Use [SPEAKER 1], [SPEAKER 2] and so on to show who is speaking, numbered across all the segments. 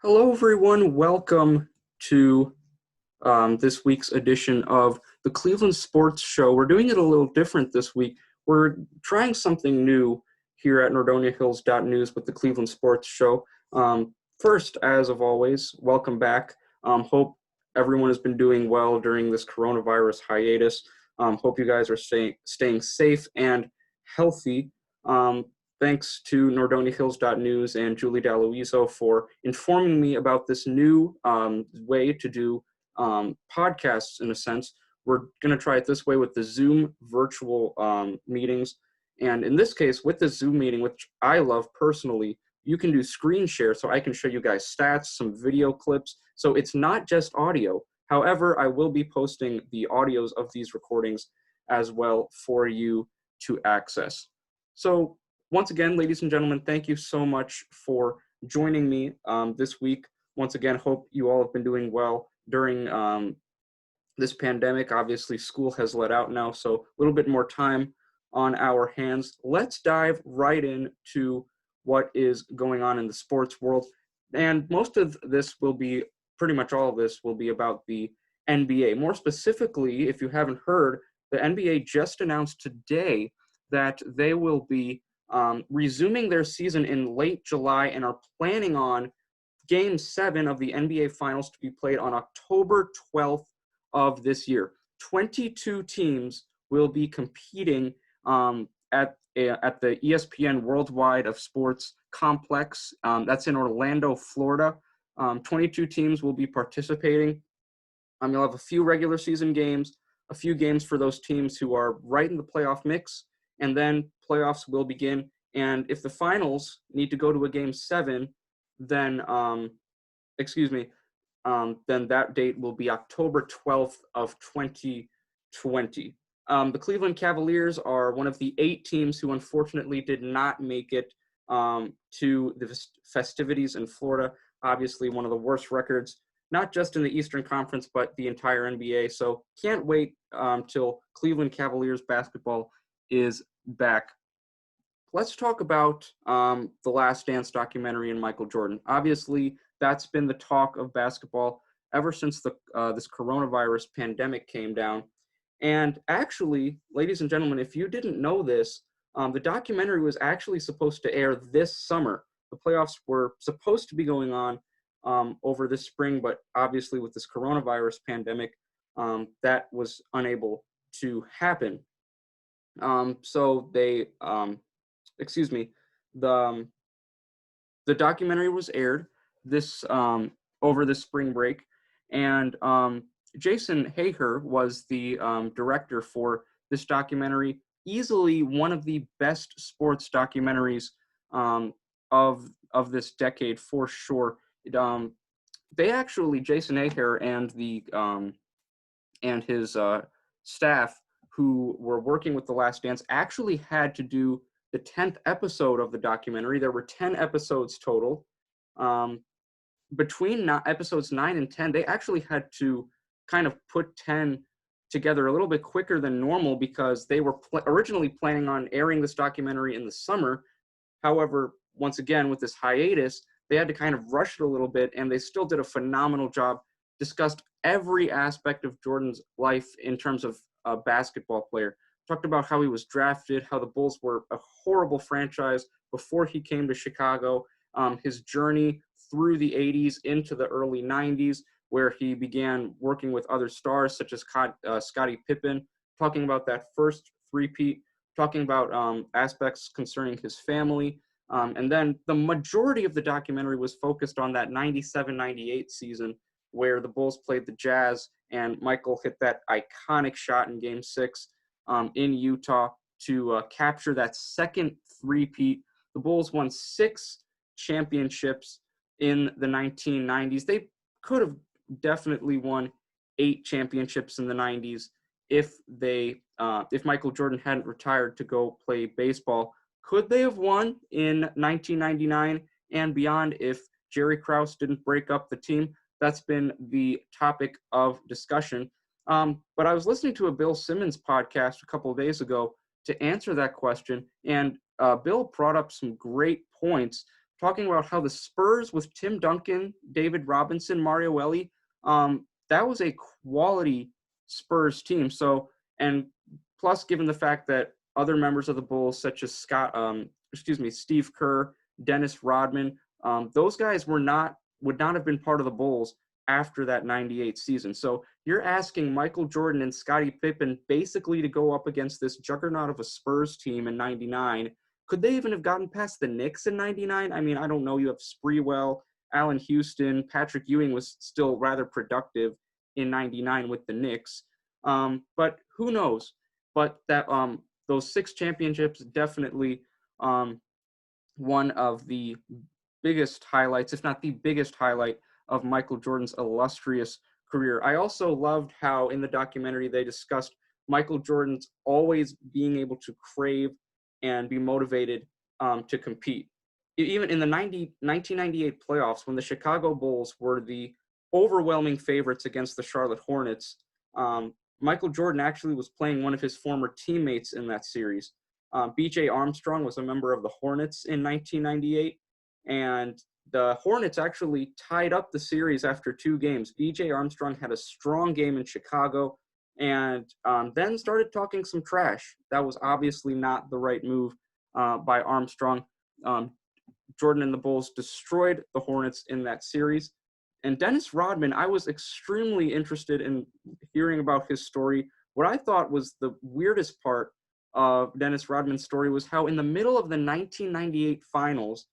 [SPEAKER 1] Hello, everyone. Welcome to this week's edition of the Cleveland Sports Show. We're doing it a little different this week. We're trying something new here at NordoniaHills.News with the Cleveland Sports Show. First, as of always, welcome back. Hope everyone has been doing well during this coronavirus hiatus. Hope you guys are staying safe and healthy. Thanks to NordoniaHills.News and Julie D'Aloiso for informing me about this new way to do podcasts, in a sense. We're going to try it this way with the Zoom virtual meetings. And in this case, with the Zoom meeting, which I love personally, you can do screen share so I can show you guys stats, some video clips. So it's not just audio. However, I will be posting the audios of these recordings as well for you to access. So once again, ladies and gentlemen, thank you so much for joining me this week. Once again, hope you all have been doing well during this pandemic. Obviously, school has let out now, so a little bit more time on our hands. Let's dive right into what is going on in the sports world. And most of this will be, pretty much all of this will be about the NBA. More specifically, if you haven't heard, the NBA just announced today that they will be resuming their season in late July and are planning on Game 7 of the NBA Finals to be played on October 12th of this year. 22 teams will be competing at the ESPN Worldwide of Sports Complex. That's in Orlando, Florida. 22 teams will be participating. You'll have a few regular season games, a few games for those teams who are right in the playoff mix, and then playoffs will begin. And if the finals need to go to a Game 7, then then that date will be October 12th of 2020. The Cleveland Cavaliers are one of the 8 teams who unfortunately did not make it to the festivities in Florida. Obviously, one of the worst records, not just in the Eastern Conference, but the entire NBA. So can't wait till Cleveland Cavaliers basketball is back. Let's talk about the Last Dance documentary and Michael Jordan. Obviously, that's been the talk of basketball ever since this coronavirus pandemic came down. And actually, ladies and gentlemen, if you didn't know this, the documentary was actually supposed to air this summer. The playoffs were supposed to be going on over this spring, but obviously with this coronavirus pandemic, that was unable to happen. So they, the documentary was aired this over the spring break, and Jason Hager was the director for this documentary. Easily one of the best sports documentaries of this decade, for sure. They actually, Jason Hager and his staff who were working with The Last Dance actually had to do the 10th episode of the documentary. There were 10 episodes total. Between episodes 9 and 10, they actually had to kind of put 10 together a little bit quicker than normal because they were originally planning on airing this documentary in the summer. However, once again, with this hiatus, they had to kind of rush it a little bit, and they still did a phenomenal job, discussed every aspect of Jordan's life in terms of a basketball player. Talked about how he was drafted, how the Bulls were a horrible franchise before he came to Chicago, his journey through the 80s into the early 90s, where he began working with other stars such as Scottie Pippen, talking about that first three-peat, talking about aspects concerning his family. And then the majority of the documentary was focused on that 97-98 season where the Bulls played the Jazz and Michael hit that iconic shot in Game 6 in Utah to capture that second three-peat. The Bulls won 6 championships in the 1990s. They could have definitely won 8 championships in the 90s if Michael Jordan hadn't retired to go play baseball. Could they have won in 1999 and beyond if Jerry Krause didn't break up the team? That's been the topic of discussion. But I was listening to a Bill Simmons podcast a couple of days ago to answer that question, and Bill brought up some great points talking about how the Spurs with Tim Duncan, David Robinson, Mario Ellie, that was a quality Spurs team. So, and plus, given the fact that other members of the Bulls, such as Steve Kerr, Dennis Rodman, those guys would not have been part of the Bulls after that 98 season. So you're asking Michael Jordan and Scottie Pippen basically to go up against this juggernaut of a Spurs team in 99. Could they even have gotten past the Knicks in 99? I mean, I don't know. You have Sprewell, Allen Houston, Patrick Ewing was still rather productive in 99 with the Knicks. But who knows? But that those 6 championships definitely one of the biggest highlights, if not the biggest highlight, of Michael Jordan's illustrious career. I also loved how in the documentary they discussed Michael Jordan's always being able to crave and be motivated to compete. Even in the 1998 playoffs, when the Chicago Bulls were the overwhelming favorites against the Charlotte Hornets, Michael Jordan actually was playing one of his former teammates in that series. B.J. Armstrong was a member of the Hornets in 1998, and the Hornets actually tied up the series after 2 games. B.J. Armstrong had a strong game in Chicago and then started talking some trash. That was obviously not the right move by Armstrong. Jordan and the Bulls destroyed the Hornets in that series. And Dennis Rodman, I was extremely interested in hearing about his story. What I thought was the weirdest part of Dennis Rodman's story was how in the middle of the 1998 finals,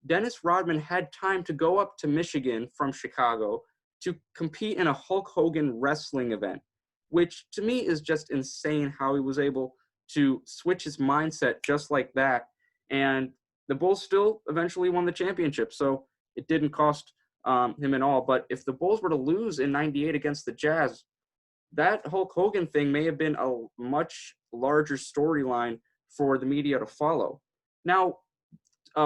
[SPEAKER 1] Dennis Rodman had time to go up to Michigan from Chicago to compete in a Hulk Hogan wrestling event, which to me is just insane how he was able to switch his mindset just like that. And the Bulls still eventually won the championship, so it didn't cost him at all. But if the Bulls were to lose in 98 against the Jazz, that Hulk Hogan thing may have been a much larger storyline for the media to follow. Now,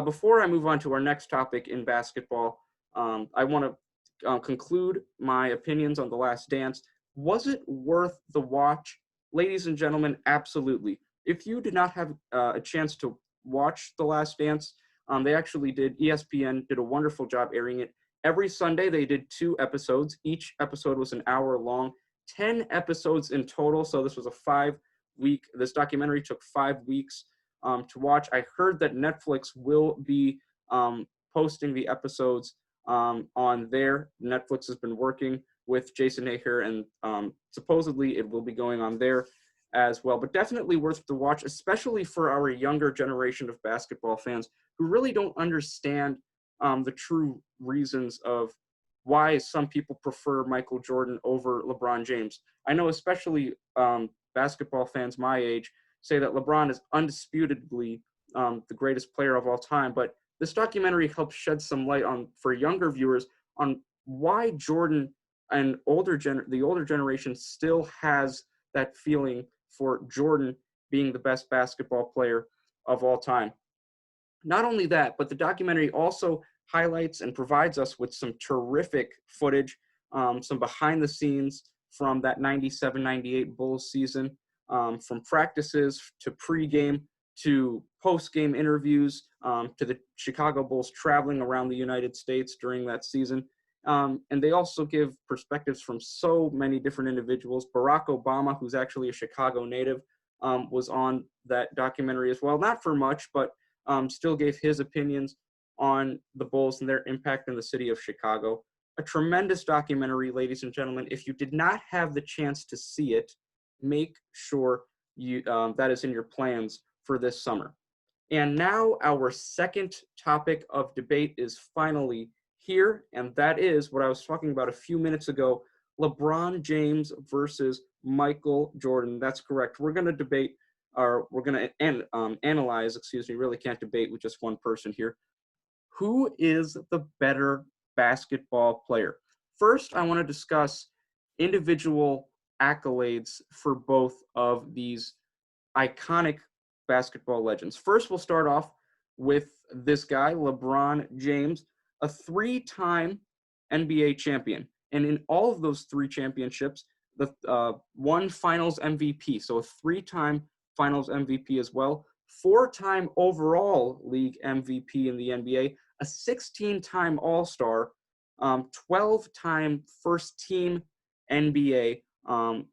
[SPEAKER 1] before I move on to our next topic in basketball, I want to conclude my opinions on The Last Dance. Was it worth the watch? Ladies and gentlemen, absolutely. If you did not have a chance to watch The Last Dance, they actually did. ESPN did a wonderful job airing it. Every Sunday, they did 2 episodes. Each episode was an hour long, 10 episodes in total. So this was a 5-week, this documentary took 5 weeks to watch. I heard that Netflix will be posting the episodes on there. Netflix has been working with Jason Aher, and supposedly it will be going on there as well. But definitely worth the watch, especially for our younger generation of basketball fans who really don't understand the true reasons of why some people prefer Michael Jordan over LeBron James. I know especially basketball fans my age say that LeBron is undisputedly the greatest player of all time, but this documentary helps shed some light on, for younger viewers, on why Jordan and the older generation still has that feeling for Jordan being the best basketball player of all time. Not only that, but the documentary also highlights and provides us with some terrific footage, some behind the scenes from that 97-98 Bulls season, from practices to pregame to post-game interviews, to the Chicago Bulls traveling around the United States during that season. And they also give perspectives from so many different individuals. Barack Obama, who's actually a Chicago native, was on that documentary as well. Not for much, but still gave his opinions on the Bulls and their impact in the city of Chicago. A tremendous documentary, ladies and gentlemen. If you did not have the chance to see it, make sure you that is in your plans for this summer. And now our second topic of debate is finally here, and that is what I was talking about a few minutes ago, LeBron James versus Michael Jordan. That's correct. We're going to debate, or we're going to analyze, really can't debate with just one person here. Who is the better basketball player? First, I want to discuss individual accolades for both of these iconic basketball legends. First, we'll start off with this guy, LeBron James, a 3-time NBA champion. And in all of those 3 championships, the one finals MVP, so a 3-time finals MVP as well, 4-time overall league MVP in the NBA, a 16-time All-Star, 12-time first-team NBA on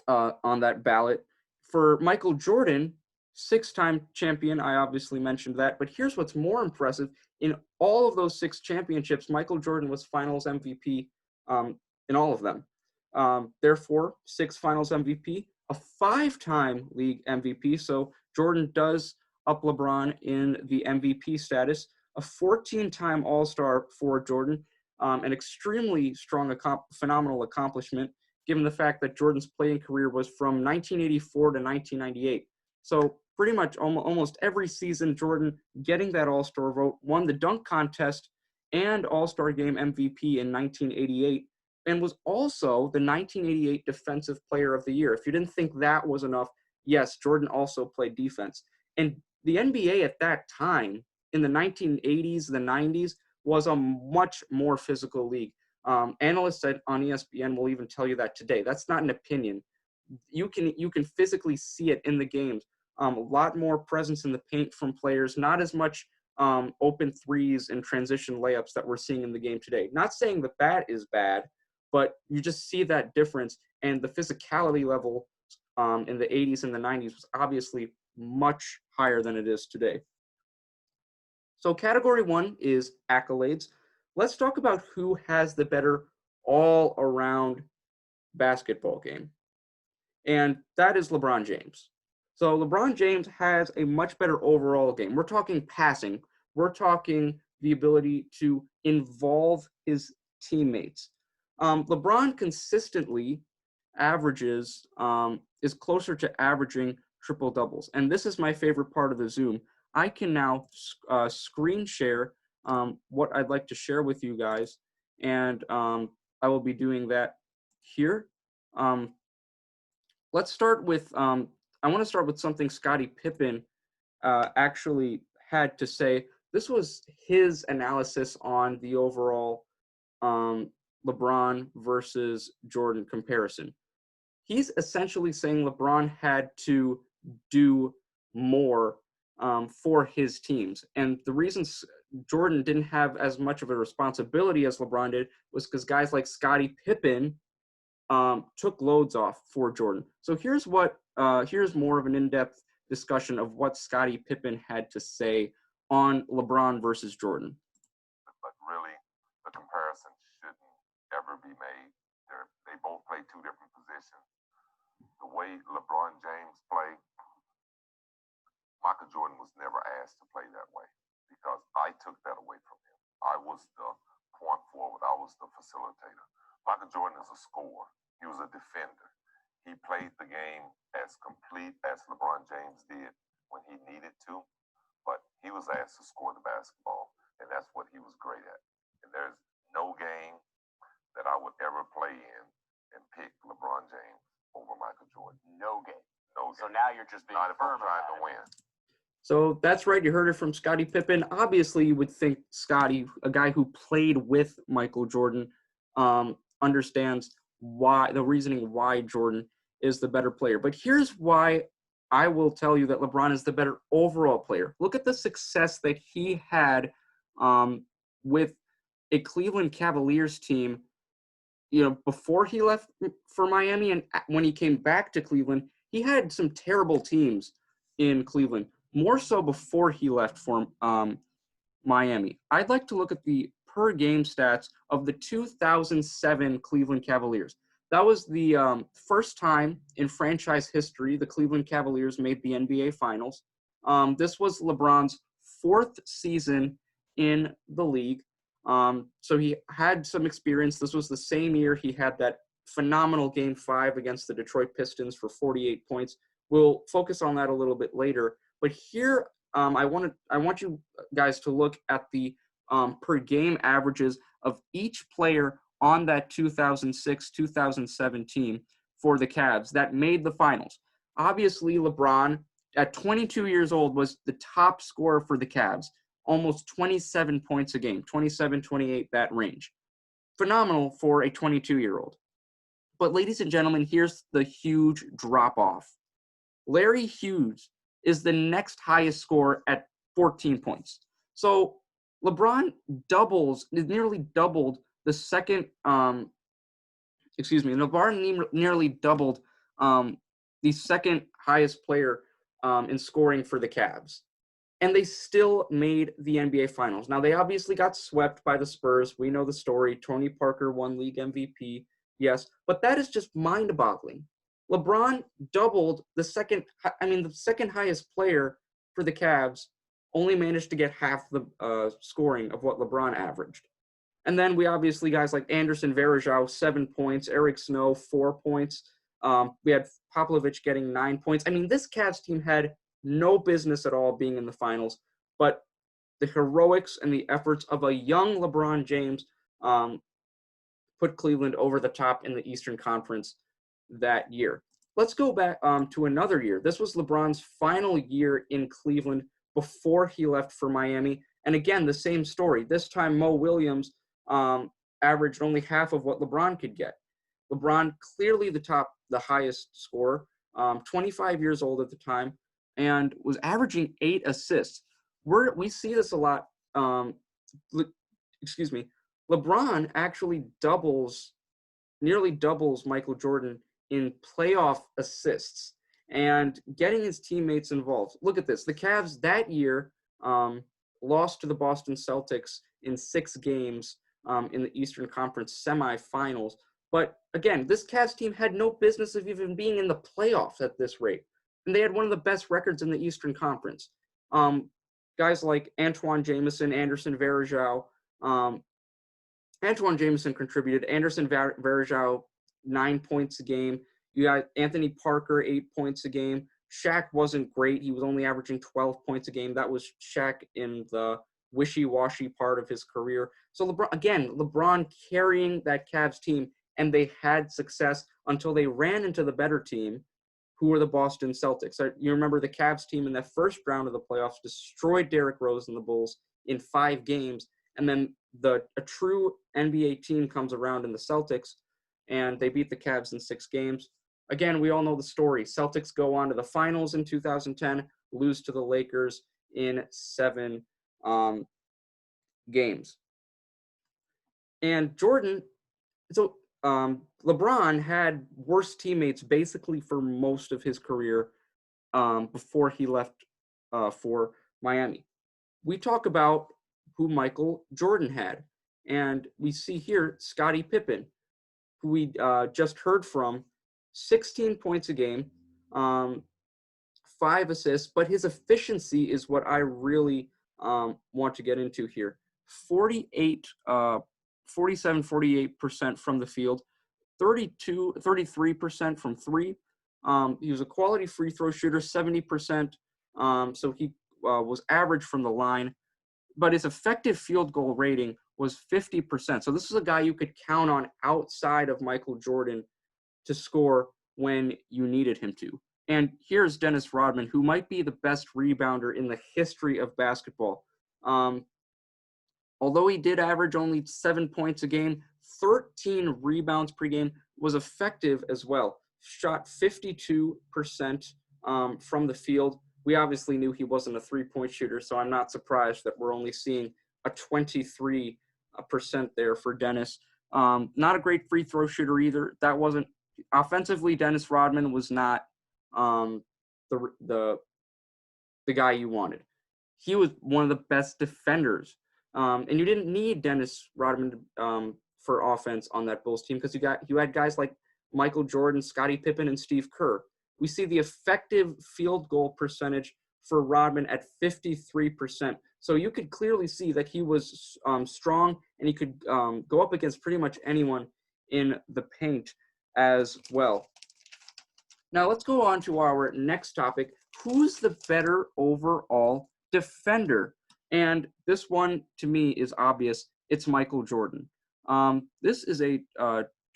[SPEAKER 1] that ballot. For Michael Jordan, 6-time champion, I obviously mentioned that, but here's what's more impressive. In all of those 6 championships, Michael Jordan was finals MVP in all of them. Therefore, 6 finals MVP, a 5-time league MVP, so Jordan does up LeBron in the MVP status, a 14-time All-Star for Jordan, an extremely strong, phenomenal accomplishment, given the fact that Jordan's playing career was from 1984 to 1998. So pretty much almost every season, Jordan getting that All-Star vote, won the dunk contest and All-Star Game MVP in 1988, and was also the 1988 Defensive Player of the Year. If you didn't think that was enough, yes, Jordan also played defense. And the NBA at that time, in the 1980s, the 90s, was a much more physical league. Analysts on ESPN will even tell you that today. That's not an opinion. You can physically see it in the games. A lot more presence in the paint from players, not as much open threes and transition layups that we're seeing in the game today. Not saying that is bad, but you just see that difference, and the physicality level in the 80s and the 90s was obviously much higher than it is today. So category 1 is accolades. Let's talk about who has the better all-around basketball game. And that is LeBron James. So LeBron James has a much better overall game. We're talking passing. We're talking the ability to involve his teammates. LeBron consistently averages, is closer to averaging triple doubles. And this is my favorite part of the Zoom. I can now screen share what I'd like to share with you guys. And I will be doing that here. Let's start with, I want to start with something Scottie Pippen actually had to say. This was his analysis on the overall LeBron versus Jordan comparison. He's essentially saying LeBron had to do more for his teams. And the reasons Jordan didn't have as much of a responsibility as LeBron did was because guys like Scottie Pippen took loads off for Jordan. So here's more of an in-depth discussion of what Scottie Pippen had to say on LeBron versus Jordan.
[SPEAKER 2] But really, the comparison shouldn't ever be made. They both play 2 different positions. The way LeBron James played, Michael Jordan was never asked to play that way because I took that away from him. I was the point forward. I was the facilitator. Michael Jordan is a scorer. He was a defender. He played the game as complete as LeBron James did when he needed to, but he was asked to score the basketball, and that's what he was great at. And there's no game that I would ever play in and pick LeBron James over Michael Jordan. No game. No game.
[SPEAKER 3] So now you're just being
[SPEAKER 2] not if I'm
[SPEAKER 3] firm
[SPEAKER 2] trying
[SPEAKER 3] about
[SPEAKER 2] to win.
[SPEAKER 1] So that's right. You heard it from Scottie Pippen. Obviously, you would think Scottie, a guy who played with Michael Jordan, understands the reasoning why Jordan is the better player. But here's why I will tell you that LeBron is the better overall player. Look at the success that he had with a Cleveland Cavaliers team, before he left for Miami, and when he came back to Cleveland, he had some terrible teams in Cleveland, more so before he left for Miami. I'd like to look at the per game stats of the 2007 Cleveland Cavaliers. That was the first time in franchise history the Cleveland Cavaliers made the NBA Finals. This was LeBron's 4th season in the league. So he had some experience. This was the same year he had that phenomenal Game 5 against the Detroit Pistons for 48 points. We'll focus on that a little bit later. But here, I want you guys to look at the per game averages of each player on that 2006-2007 team for the Cavs that made the finals. Obviously, LeBron, at 22 years old, was the top scorer for the Cavs, almost 27 points a game, 27, 28, that range. Phenomenal for a 22-year-old. But ladies and gentlemen, here's the huge drop-off. Larry Hughes is the next highest scorer at 14 points. So LeBron nearly doubled the second, LeBron nearly doubled the second highest player in scoring for the Cavs. And they still made the NBA Finals. Now, they obviously got swept by the Spurs. We know the story. Tony Parker won league MVP, yes. But that is just mind-boggling. LeBron doubled the second highest player for the Cavs, only managed to get half the scoring of what LeBron averaged. And then we obviously guys like Anderson Varejao, 7 points, Eric Snow, 4 points. We had Popovich getting 9 points. I mean, this Cavs team had no business at all being in the finals, but the heroics and the efforts of a young LeBron James put Cleveland over the top in the Eastern Conference that year. Let's go back to another year. This was LeBron's final year in Cleveland before he left for Miami. And again, the same story. This time, Mo Williams averaged only half of what LeBron could get. LeBron, clearly the highest scorer, 25 years old at the time, and was averaging 8 assists. We see this a lot. LeBron actually nearly doubles Michael Jordan in playoff assists and getting his teammates involved. Look at this. The Cavs that year lost to the Boston Celtics in 6 games in the Eastern Conference semifinals. But again, this Cavs team had no business of even being in the playoffs at this rate. And they had one of the best records in the Eastern Conference. Guys like Antoine Jameson, Anderson Varejao. Antoine Jameson contributed. Anderson Varejao, 9 points a game. You got Anthony Parker, 8 points a game. Shaq wasn't great. He was only averaging 12 points a game. That was Shaq in the wishy-washy part of his career. So LeBron carrying that Cavs team, and they had success until they ran into the better team, who were the Boston Celtics. You remember the Cavs team in that first round of the playoffs destroyed Derrick Rose and the Bulls in 5 games, and then a true NBA team comes around in the Celtics, and they beat the Cavs in 6 games. Again, we all know the story. Celtics go on to the finals in 2010, lose to the Lakers in 7 games. And LeBron had worse teammates basically for most of his career before he left for Miami. We talk about who Michael Jordan had, and we see here Scottie Pippen, who we just heard from, 16 points a game, 5 assists, but his efficiency is what I really want to get into here. 48% from the field, 33% from 3. He was a quality free throw shooter, 70%. So he was average from the line, but his effective field goal rating was 50%. So this is a guy you could count on outside of Michael Jordan to score when you needed him to. And here's Dennis Rodman, who might be the best rebounder in the history of basketball. Although he did average only 7 points a game, 13 rebounds per game, was effective as well. Shot 52% from the field. We obviously knew he wasn't a three-point shooter, so I'm not surprised that we're only seeing a 23% there for Dennis. Not a great free throw shooter either. That wasn't offensively. Dennis Rodman was not the guy you wanted. He was one of the best defenders, and you didn't need Dennis Rodman for offense on that Bulls team because you had guys like Michael Jordan, Scottie Pippen, and Steve Kerr. We see the effective field goal percentage for Rodman at 53%. So you could clearly see that he was strong, and he could go up against pretty much anyone in the paint as well. Now let's go on to our next topic. Who's the better overall defender? And this one, to me, is obvious. It's Michael Jordan. This is a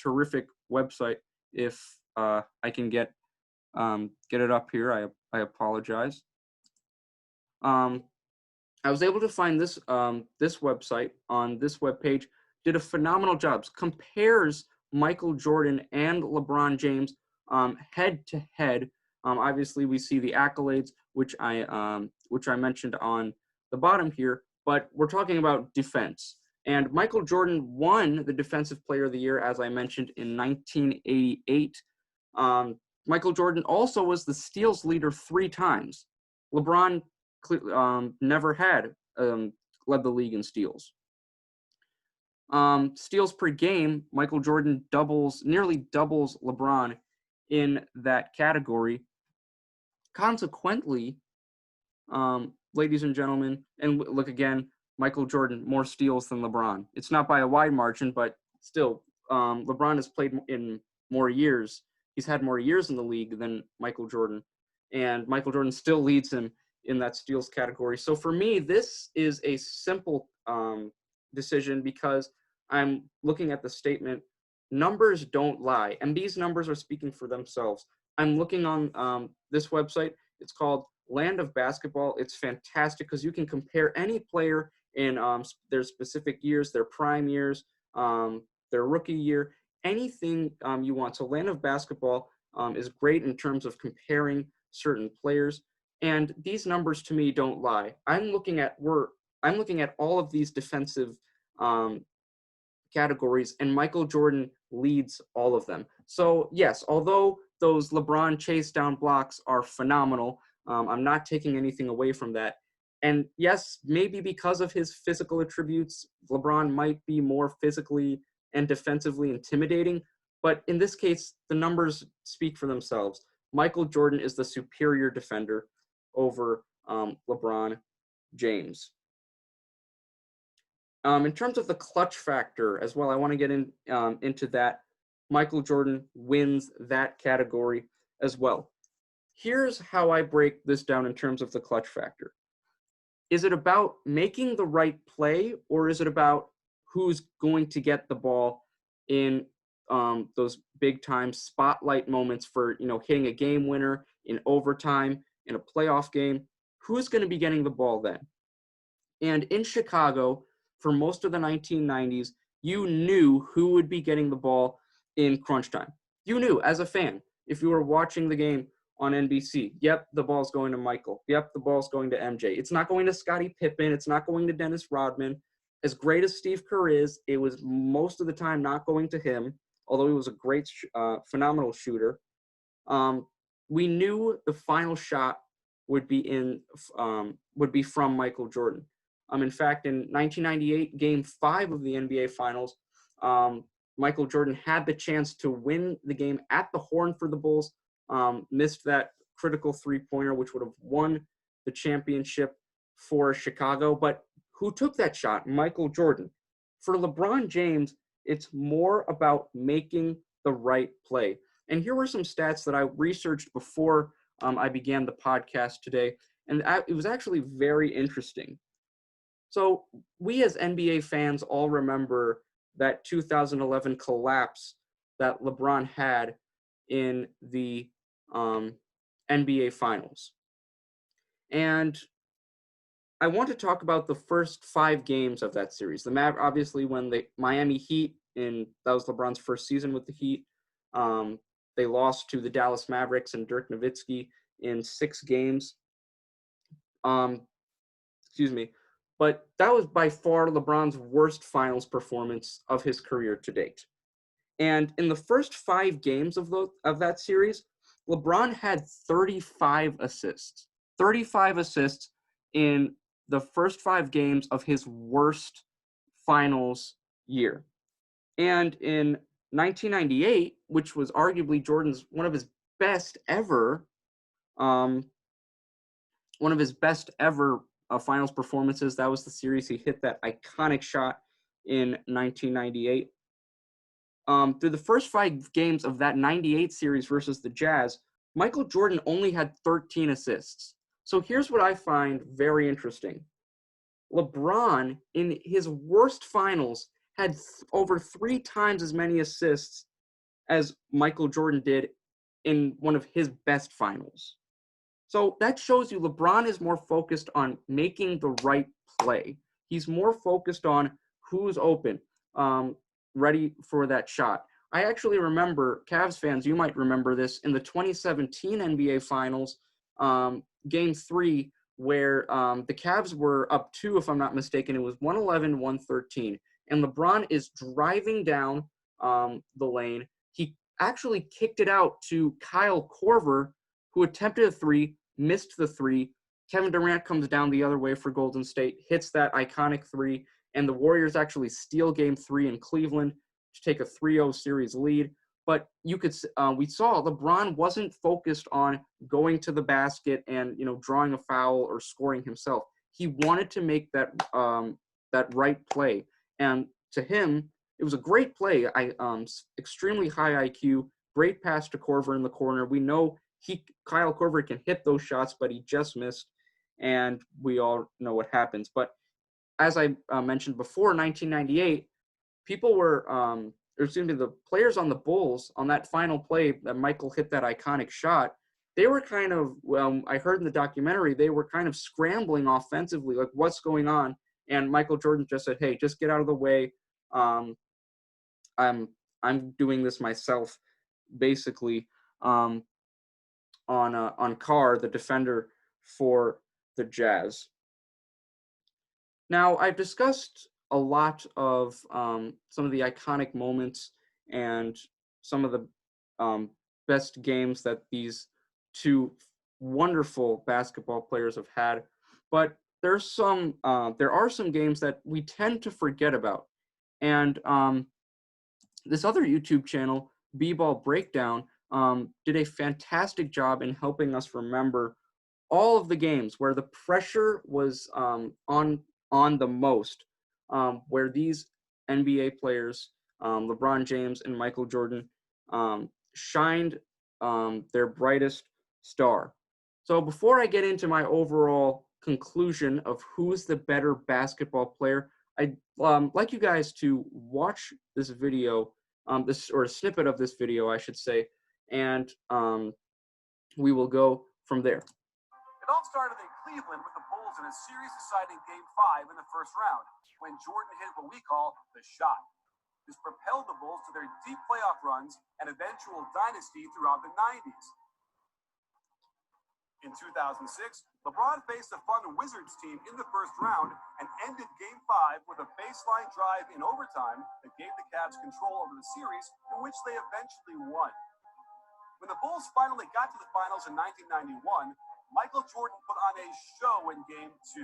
[SPEAKER 1] terrific website. If I can get it up here, I apologize. I was able to find this website on this webpage. Did a phenomenal job. Compares Michael Jordan and LeBron James head to head. Obviously, we see the accolades, which I mentioned on the bottom here. but we're talking about defense. And Michael Jordan won the Defensive Player of the Year, as I mentioned, in 1988. Michael Jordan also was the steals leader 3 times. LeBron never had led the league in steals. Steals per game, Michael Jordan nearly doubles LeBron in that category. Consequently, ladies and gentlemen, and look again, Michael Jordan, more steals than LeBron. It's not by a wide margin, but still, LeBron has played in more years. He's had more years in the league than Michael Jordan, and Michael Jordan still leads him in that steals category. So for me, this is a simple decision because I'm looking at the statement, numbers don't lie, and these numbers are speaking for themselves. I'm looking on this website. It's called Land of Basketball. It's fantastic because you can compare any player in their specific years, their prime years, their rookie year, anything you want. So Land of Basketball is great in terms of comparing certain players, and these numbers to me don't lie. I'm looking at all of these defensive categories, and Michael Jordan leads all of them. So yes, although those LeBron chase down blocks are phenomenal, I'm not taking anything away from that. And yes, maybe because of his physical attributes, LeBron might be more physically and defensively intimidating. But in this case, the numbers speak for themselves. Michael Jordan is the superior defender over LeBron James. In terms of the clutch factor as well, I want to get into that. Michael Jordan wins that category as well. Here's how I break this down in terms of the clutch factor. Is it about making the right play, or is it about who's going to get the ball in those big time spotlight moments for, hitting a game winner in overtime in a playoff game? Who's going to be getting the ball then? And in Chicago, for most of the 1990s, you knew who would be getting the ball in crunch time. You knew as a fan, if you were watching the game on NBC, yep, the ball's going to Michael. Yep, the ball's going to MJ. It's not going to Scottie Pippen. It's not going to Dennis Rodman. As great as Steve Kerr is, it was most of the time not going to him, although he was a great, phenomenal shooter. We knew the final shot would be from Michael Jordan. In fact, in 1998, Game 5 of the NBA Finals, Michael Jordan had the chance to win the game at the horn for the Bulls, missed that critical three-pointer, which would have won the championship for Chicago. But who took that shot? Michael Jordan. For LeBron James, it's more about making the right play. And here were some stats that I researched before I began the podcast today, and it was actually very interesting. So we as NBA fans all remember that 2011 collapse that LeBron had in the NBA Finals. And I want to talk about the first 5 games of that series. Obviously, when the Miami Heat, that was LeBron's first season with the Heat, they lost to the Dallas Mavericks and Dirk Nowitzki in 6 games. But that was by far LeBron's worst finals performance of his career to date. And in the first 5 games of that series, LeBron had 35 assists. 35 assists in the first 5 games of his worst finals year. And in 1998, which was arguably Jordan's one of his best ever finals performances, that was the series he hit that iconic shot in 1998. Through the first 5 games of that 98 series versus the Jazz, Michael Jordan only had 13 assists. So here's what I find very interesting. LeBron, in his worst finals, had over 3 times as many assists as Michael Jordan did in one of his best finals. So that shows you LeBron is more focused on making the right play. He's more focused on who's open, ready for that shot. I actually remember, Cavs fans, you might remember this, in the 2017 NBA Finals, Game 3, where the Cavs were up 2, if I'm not mistaken. It was 111-113. And LeBron is driving down the lane. He actually kicked it out to Kyle Korver, who attempted a three, missed the three. Kevin Durant comes down the other way for Golden State, hits that iconic three, and the Warriors actually steal Game 3 in Cleveland to take a 3-0 series lead. But we saw LeBron wasn't focused on going to the basket and drawing a foul or scoring himself. He wanted to make that right play, and to him, it was a great play. Extremely high IQ, great pass to Korver in the corner. We know Kyle Korver can hit those shots, but he just missed, and we all know what happens. But as I mentioned before, 1998, people were, the players on the Bulls on that final play that Michael hit that iconic shot, they were kind of, I heard in the documentary, they were kind of scrambling offensively, like, what's going on? And Michael Jordan just said, hey, just get out of the way. I'm doing this myself, basically, on Carr, the defender for the Jazz. Now, I've discussed a lot of some of the iconic moments and some of the best games that these two wonderful basketball players have had, but there are some games that we tend to forget about. And this other YouTube channel, B-Ball Breakdown, did a fantastic job in helping us remember all of the games where the pressure was on the most, where these NBA players, LeBron James and Michael Jordan, shined their brightest star. So before I get into my overall conclusion of who's the better basketball player, I'd like you guys to watch this video, or a snippet of this video, I should say, and we will go from there.
[SPEAKER 3] It all started in Cleveland with the Bulls in a series-deciding Game 5 in the first round, when Jordan hit what we call the shot. This propelled the Bulls to their deep playoff runs and eventual dynasty throughout the 90s. In 2006, LeBron faced a fun Wizards team in the first round and ended Game 5 with a baseline drive in overtime that gave the Cavs control over the series, in which they eventually won. When the Bulls finally got to the finals in 1991, Michael Jordan put on a show in Game 2,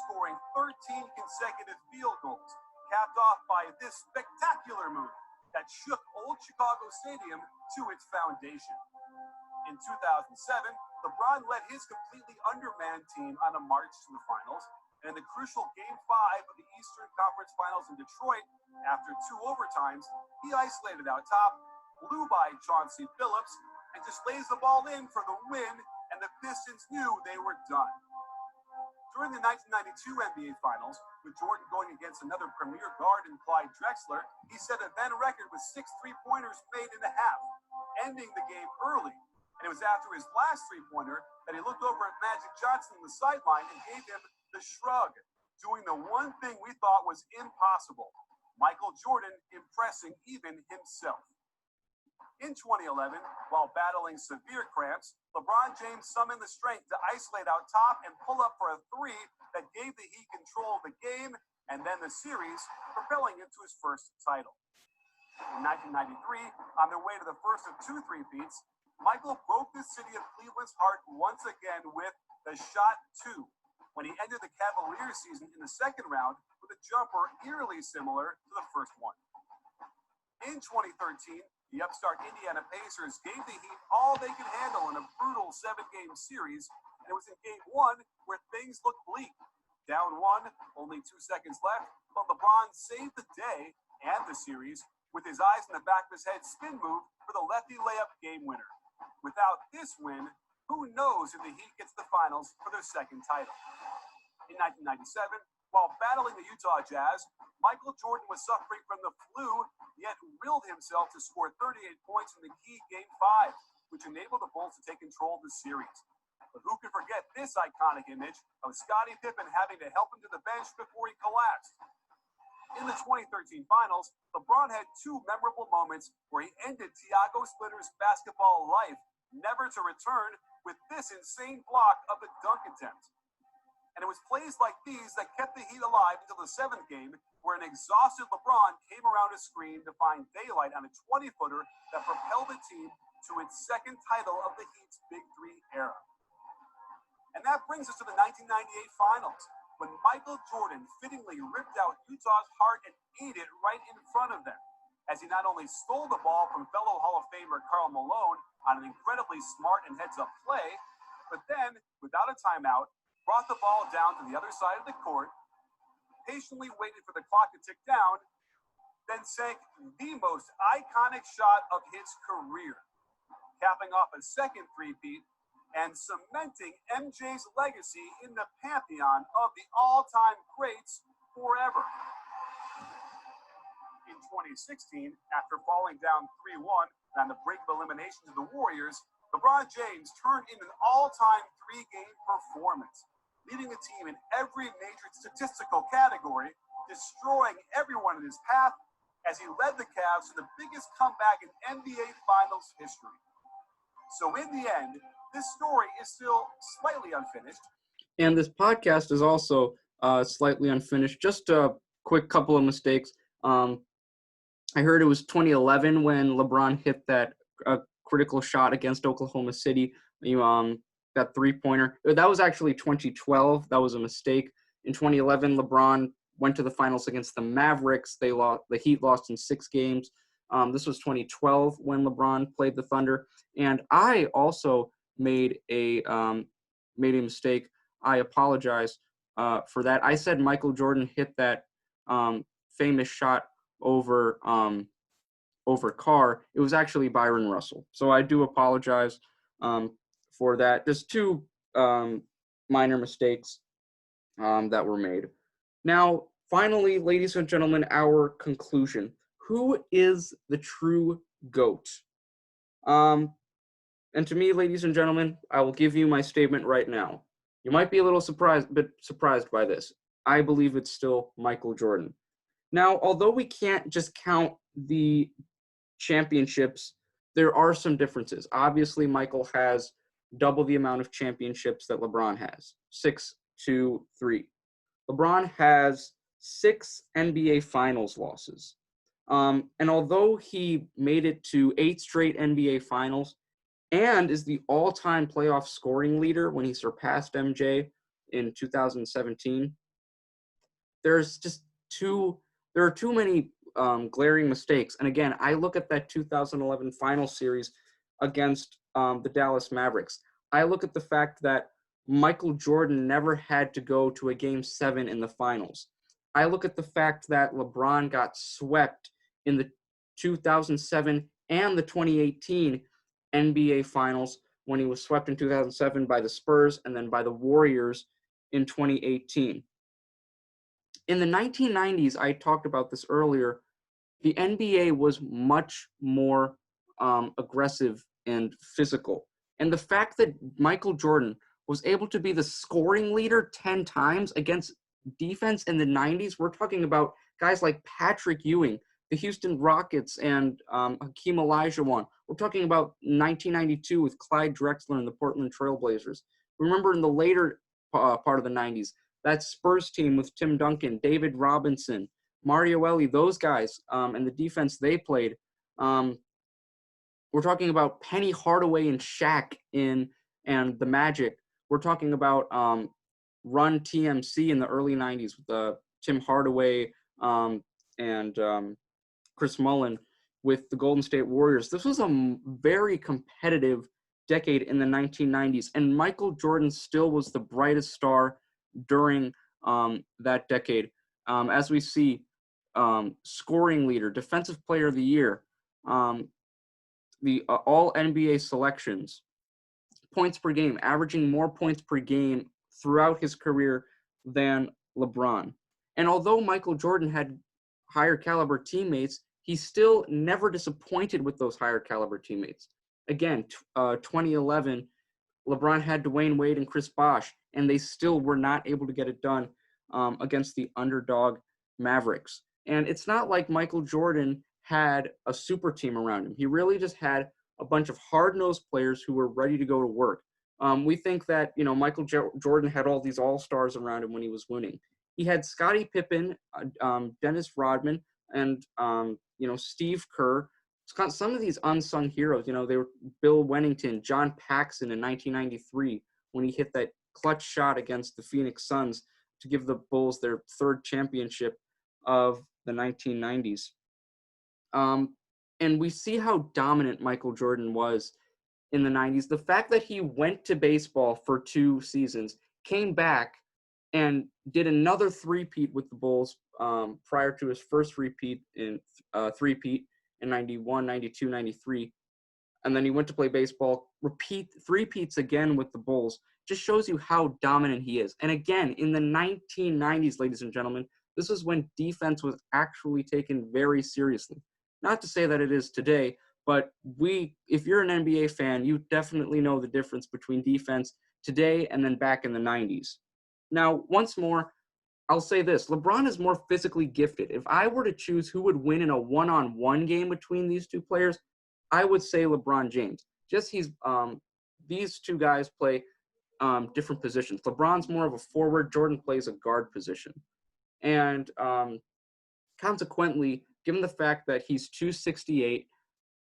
[SPEAKER 3] scoring 13 consecutive field goals, capped off by this spectacular move that shook old Chicago Stadium to its foundation. In 2007, LeBron led his completely undermanned team on a march to the finals, and in the crucial Game 5 of the Eastern Conference Finals in Detroit, after 2 overtimes, he isolated out top, blew by Chauncey Billups, and just lays the ball in for the win, and the Pistons knew they were done. During the 1992 NBA Finals, with Jordan going against another premier guard in Clyde Drexler, he set a then record with 6 3-pointers made in the half, ending the game early. And it was after his last 3-pointer that he looked over at Magic Johnson on the sideline and gave him the shrug, doing the one thing we thought was impossible: Michael Jordan impressing even himself. In 2011, while battling severe cramps, LeBron James summoned the strength to isolate out top and pull up for a 3 that gave the Heat control of the game and then the series, propelling him to his first title. In 1993, on their way to the first of 2 3-peats, Michael broke the city of Cleveland's heart once again with the shot 2, when he ended the Cavaliers season in the second round with a jumper eerily similar to the first one. In 2013, the upstart Indiana Pacers gave the Heat all they could handle in a brutal 7-game series, and it was in Game 1 where things looked bleak. Down 1, only 2 seconds left, but LeBron saved the day and the series with his eyes in the back of his head spin move for the lefty layup game winner. Without this win, who knows if the Heat gets the finals for their second title. In 1997, while battling the Utah Jazz, Michael Jordan was suffering from the flu, yet willed himself to score 38 points in the key Game 5, which enabled the Bulls to take control of the series. But who could forget this iconic image of Scottie Pippen having to help him to the bench before he collapsed? In the 2013 finals, LeBron had 2 memorable moments where he ended Tiago Splitter's basketball life, never to return, with this insane block of the dunk attempt. And it was plays like these that kept the Heat alive until the seventh game, where an exhausted LeBron came around a screen to find daylight on a 20-footer that propelled the team to its second title of the Heat's Big Three era. And that brings us to the 1998 Finals, when Michael Jordan fittingly ripped out Utah's heart and ate it right in front of them, as he not only stole the ball from fellow Hall of Famer Karl Malone on an incredibly smart and heads-up play, but then, without a timeout, brought the ball down to the other side of the court, patiently waited for the clock to tick down, then sank the most iconic shot of his career, capping off a second three-peat and cementing MJ's legacy in the pantheon of the all-time greats forever. In 2016, after falling down 3-1 on the brink of elimination to the Warriors, LeBron James turned in an all-time three-game performance, leading the team in every major statistical category, destroying everyone in his path as he led the Cavs to the biggest comeback in NBA Finals history. So in the end, this story is still slightly unfinished.
[SPEAKER 1] And this podcast is also slightly unfinished. Just a quick couple of mistakes. I heard it was 2011 when LeBron hit that critical shot against Oklahoma City. That three-pointer. That was actually 2012. That was a mistake. In 2011, LeBron went to the finals against the Mavericks. They lost. The Heat lost in 6 games. This was 2012 when LeBron played the Thunder. And I also made a mistake. I apologize for that. I said Michael Jordan hit that famous shot over Carr. It was actually Byron Russell. So I do apologize for that. Just 2 minor mistakes that were made. Now, finally, ladies and gentlemen, our conclusion. Who is the true GOAT? And to me, ladies and gentlemen, I will give you my statement right now. You might be a little surprised by this. I believe it's still Michael Jordan. Now, although we can't just count the championships, there are some differences. Obviously, Michael has double the amount of championships that LeBron has, 6 to 3. LeBron has 6 NBA Finals losses. And although he made it to 8 straight NBA Finals and is the all-time playoff scoring leader when he surpassed MJ in 2017, there are too many glaring mistakes. And again, I look at that 2011 final series against the Dallas Mavericks. I look at the fact that Michael Jordan never had to go to a Game 7 in the finals. I look at the fact that LeBron got swept in the 2007 and the 2018 NBA Finals when he was swept in 2007 by the Spurs and then by the Warriors in 2018. In the 1990s, I talked about this earlier, the NBA was much more aggressive and physical. And the fact that Michael Jordan was able to be the scoring leader 10 times against defense in the 90s, we're talking about guys like Patrick Ewing, the Houston Rockets, and Hakeem Olajuwon. We're talking about 1992 with Clyde Drexler and the Portland Trail Blazers. Remember in the later part of the 90s, that Spurs team with Tim Duncan, David Robinson, Mario Elie, those guys, and the defense they played. We're talking about Penny Hardaway and Shaq and the Magic. We're talking about Run TMC in the early 90s with Tim Hardaway and Chris Mullin with the Golden State Warriors. This was a very competitive decade in the 1990s, and Michael Jordan still was the brightest star during that decade. As we see, scoring leader, defensive player of the year, the all NBA selections, points per game, averaging more points per game throughout his career than LeBron. And although Michael Jordan had higher caliber teammates, he still never disappointed with those higher caliber teammates. Again, 2011, LeBron had Dwayne Wade and Chris Bosh, and they still were not able to get it done against the underdog Mavericks. And it's not like Michael Jordan had a super team around him. He really just had a bunch of hard-nosed players who were ready to go to work. We think that, Michael Jordan had all these all-stars around him when he was winning. He had Scottie Pippen, Dennis Rodman, and, Steve Kerr. Some of these unsung heroes, they were Bill Wennington, John Paxson in 1993 when he hit that clutch shot against the Phoenix Suns to give the Bulls their third championship of the 1990s. And we see how dominant Michael Jordan was in the 90s. The fact that he went to baseball for 2 seasons, came back, and did another three-peat with the Bulls prior to his first three-peat in 91, 92, 93. And then he went to play baseball, three-peats again with the Bulls. Just shows you how dominant he is. And again, in the 1990s, ladies and gentlemen, this is when defense was actually taken very seriously. Not to say that it is today, but if you're an NBA fan, you definitely know the difference between defense today and then back in the 90s. Now, once more, I'll say this. LeBron is more physically gifted. If I were to choose who would win in a one-on-one game between these two players, I would say LeBron James. These two guys play different positions. LeBron's more of a forward. Jordan plays a guard position. And consequently, given the fact that he's 268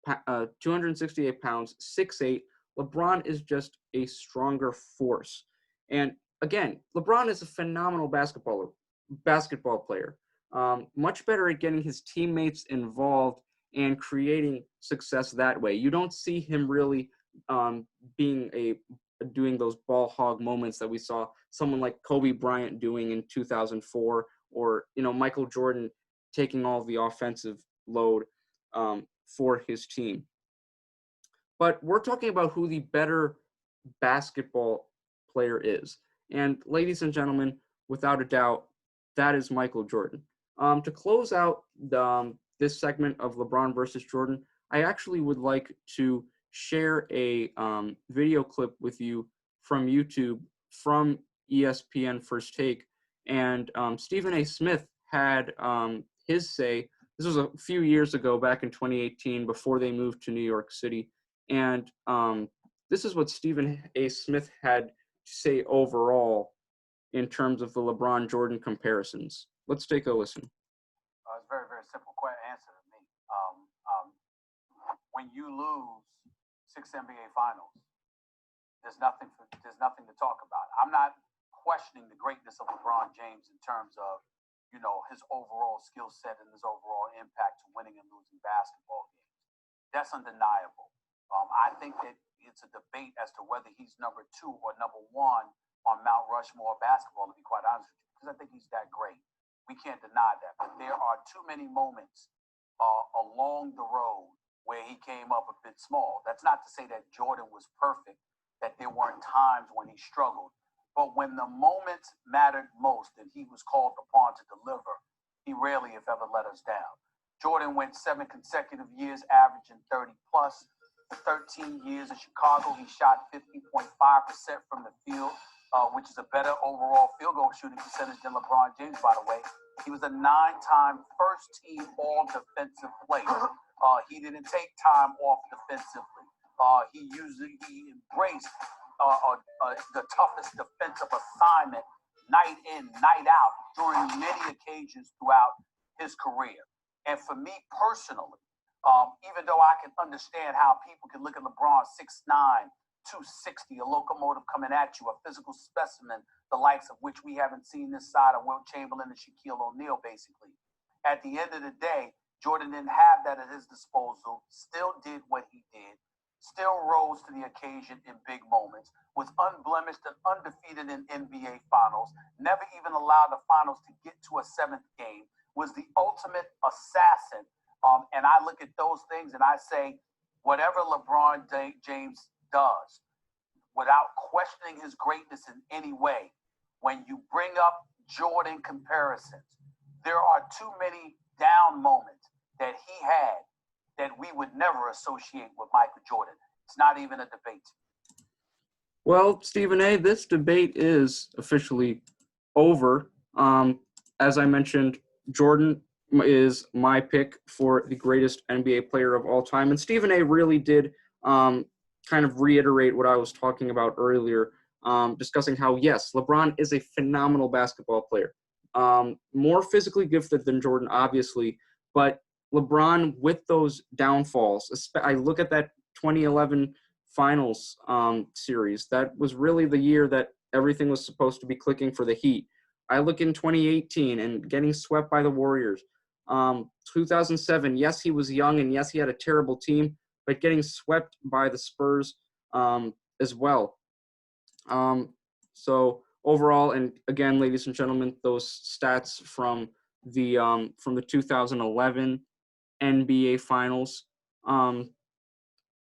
[SPEAKER 1] pounds, 6'8", LeBron is just a stronger force. And again, LeBron is a phenomenal basketball player. Much better at getting his teammates involved and creating success that way. You don't see him really doing those ball hog moments that we saw someone like Kobe Bryant doing in 2004, or Michael Jordan taking all the offensive load for his team. But we're talking about who the better basketball player is. And ladies and gentlemen, without a doubt, that is Michael Jordan. To close out this segment of LeBron versus Jordan, I actually would like to share a video clip with you from YouTube from ESPN First Take. And Stephen A. Smith had his say. This was a few years ago, back in 2018, before they moved to New York City. And this is what Stephen A. Smith had to say overall in terms of the LeBron Jordan comparisons. Let's take a listen.
[SPEAKER 4] It's a very, very simple answer to me. When you lose 6 NBA finals, there's nothing to talk about. I'm not questioning the greatness of LeBron James in terms of, his overall skill set and his overall impact to winning and losing basketball games. That's undeniable. I think that it's a debate as to whether he's number 2 or number 1 on Mount Rushmore basketball, to be quite honest with you, because I think he's that great. We can't deny that. But there are too many moments along the road where he came up a bit small. That's not to say that Jordan was perfect, that there weren't times when he struggled. But when the moments mattered most and he was called upon to deliver, he rarely, if ever, let us down. Jordan went 7 consecutive years averaging 30-plus. 13 years in Chicago, he shot 50.5% from the field, which is a better overall field goal shooting percentage than LeBron James, by the way. He was a 9-time first-team all-defensive player. He didn't take time off defensively. He embraced the toughest defensive assignment night in, night out during many occasions throughout his career. And for me personally, even though I can understand how people can look at LeBron 6'9", 260, a locomotive coming at you, a physical specimen, the likes of which we haven't seen this side of Wilt Chamberlain and Shaquille O'Neal, basically. At the end of the day, Jordan didn't have that at his disposal, still did what he did, still rose to the occasion in big moments, was unblemished and undefeated in NBA finals, never even allowed the finals to get to a 7th game, was the ultimate assassin. And I look at those things and I say, whatever LeBron James does, without questioning his greatness in any way, when you bring up Jordan comparisons, there are too many down moments that he had that we would never associate with Michael Jordan. It's not even a debate.
[SPEAKER 1] Well, Stephen A., this debate is officially over. As I mentioned, Jordan is my pick for the greatest NBA player of all time. And Stephen A. really did kind of reiterate what I was talking about earlier, discussing how, yes, LeBron is a phenomenal basketball player. More physically gifted than Jordan, obviously, but LeBron, with those downfalls, I look at that 2011 finals series. That was really the year that everything was supposed to be clicking for the Heat. I look in 2018 and getting swept by the Warriors. 2007, yes, he was young, and yes, he had a terrible team, but getting swept by the Spurs as well. So overall, and again, ladies and gentlemen, those stats from the 2011 NBA Finals.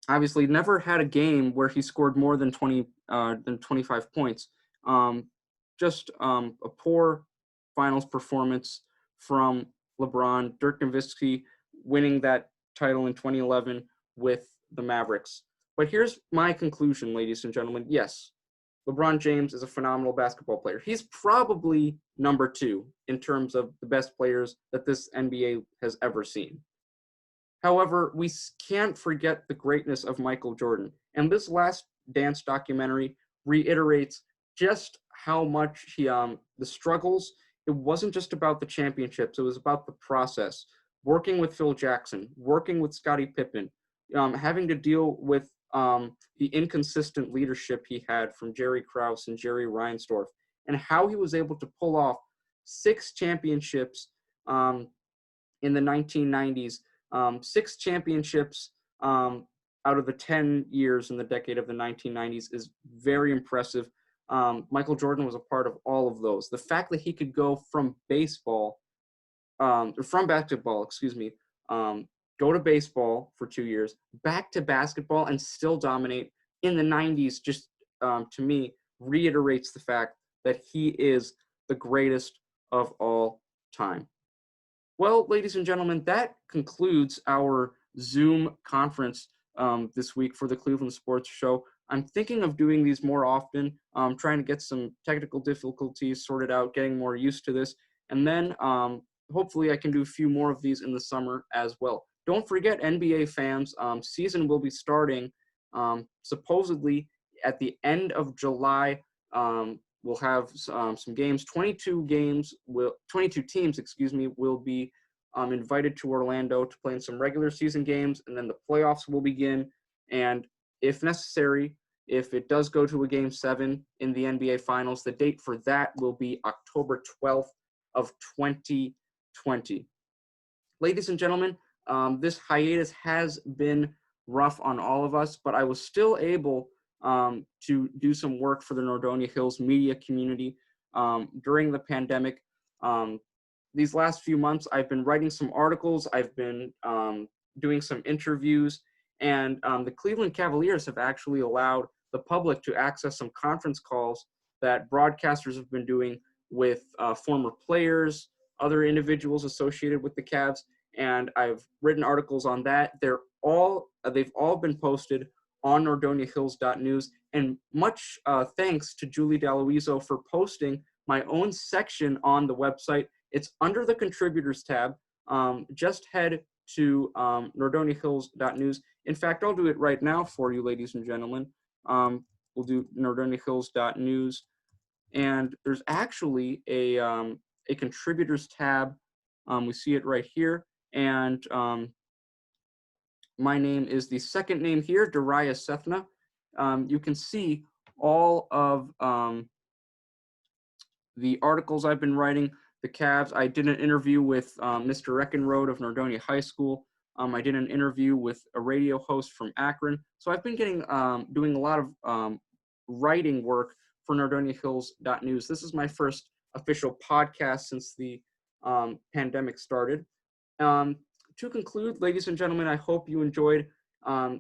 [SPEAKER 1] Obviously, never had a game where he scored more than 25 points. Just a poor Finals performance from LeBron. Dirk Nowitzki winning that title in 2011 with the Mavericks. But here's my conclusion, ladies and gentlemen. Yes, LeBron James is a phenomenal basketball player. He's probably number 2 in terms of the best players that this NBA has ever seen. However, we can't forget the greatness of Michael Jordan. And this Last Dance documentary reiterates just how much the struggles, it wasn't just about the championships, it was about the process. Working with Phil Jackson, working with Scottie Pippen, having to deal with the inconsistent leadership he had from Jerry Krause and Jerry Reinsdorf, and how he was able to pull off 6 championships in the 1990s, 6 championships out of the 10 years in the decade of the 1990s is very impressive. Michael Jordan was a part of all of those. The fact that he could go from basketball, go to baseball for 2 years, back to basketball, and still dominate in the 90s just, to me, reiterates the fact that he is the greatest of all time. Well, ladies and gentlemen, that concludes our Zoom conference this week for the Cleveland Sports Show. I'm thinking of doing these more often, trying to get some technical difficulties sorted out, getting more used to this, and then hopefully I can do a few more of these in the summer as well. Don't forget, NBA fans, season will be starting supposedly at the end of July. We'll have some games. 22 teams, will be invited to Orlando to play in some regular season games, and then the playoffs will begin. And if necessary, if it does go to a Game 7 in the NBA Finals, the date for that will be October 12th of 2020. Ladies and gentlemen, this hiatus has been rough on all of us, but I was still able to do some work for the Nordonia Hills media community during the pandemic. These last few months, I've been writing some articles, I've been doing some interviews, and the Cleveland Cavaliers have actually allowed the public to access some conference calls that broadcasters have been doing with former players, other individuals associated with the Cavs, and I've written articles on that. They've all been posted on NordoniaHills.News, and much thanks to Julie D'Aloiso for posting my own section on the website. It's under the contributors tab. Just head to NordoniaHills.News. In fact, I'll do it right now for you, ladies and gentlemen. We'll do NordoniaHills.News, and there's actually a contributors tab. We see it right here, and my name is the second name here, Dariah Sethna. You can see all of the articles I've been writing, the Cavs. I did an interview with Mr. Reckenrode of Nordonia High School. I did an interview with a radio host from Akron. So I've been doing a lot of writing work for NordoniaHills.News. This is my first official podcast since the pandemic started. To conclude, ladies and gentlemen, I hope you enjoyed.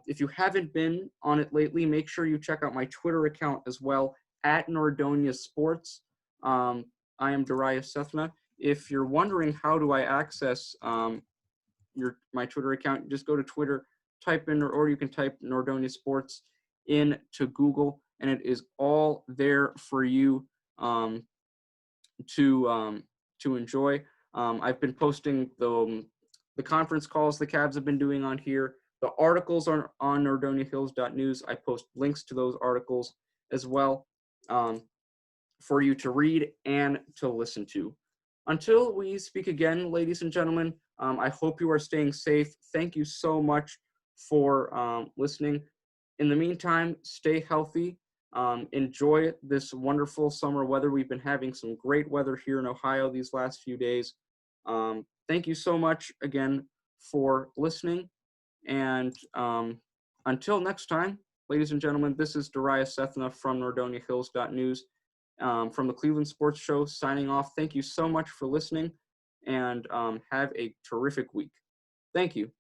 [SPEAKER 1] If you haven't been on it lately, make sure you check out my Twitter account as well, at Nordonia Sports. I am Dariah Sethna. If you're wondering how do I access my Twitter account, just go to Twitter, type in, or you can type Nordonia Sports into Google, and it is all there for you to enjoy. I've been posting the conference calls the Cavs have been doing on here, The articles are on NordoniaHills.News. I post links to those articles as well for you to read and to listen to. Until we speak again, ladies and gentlemen, I hope you are staying safe. Thank you so much for listening. In the meantime, stay healthy. Enjoy this wonderful summer weather. We've been having some great weather here in Ohio these last few days. Thank you so much again for listening. And until next time, ladies and gentlemen, this is Darius Sethna from NordoniaHills.News, from the Cleveland Sports Show, signing off. Thank you so much for listening, and have a terrific week. Thank you.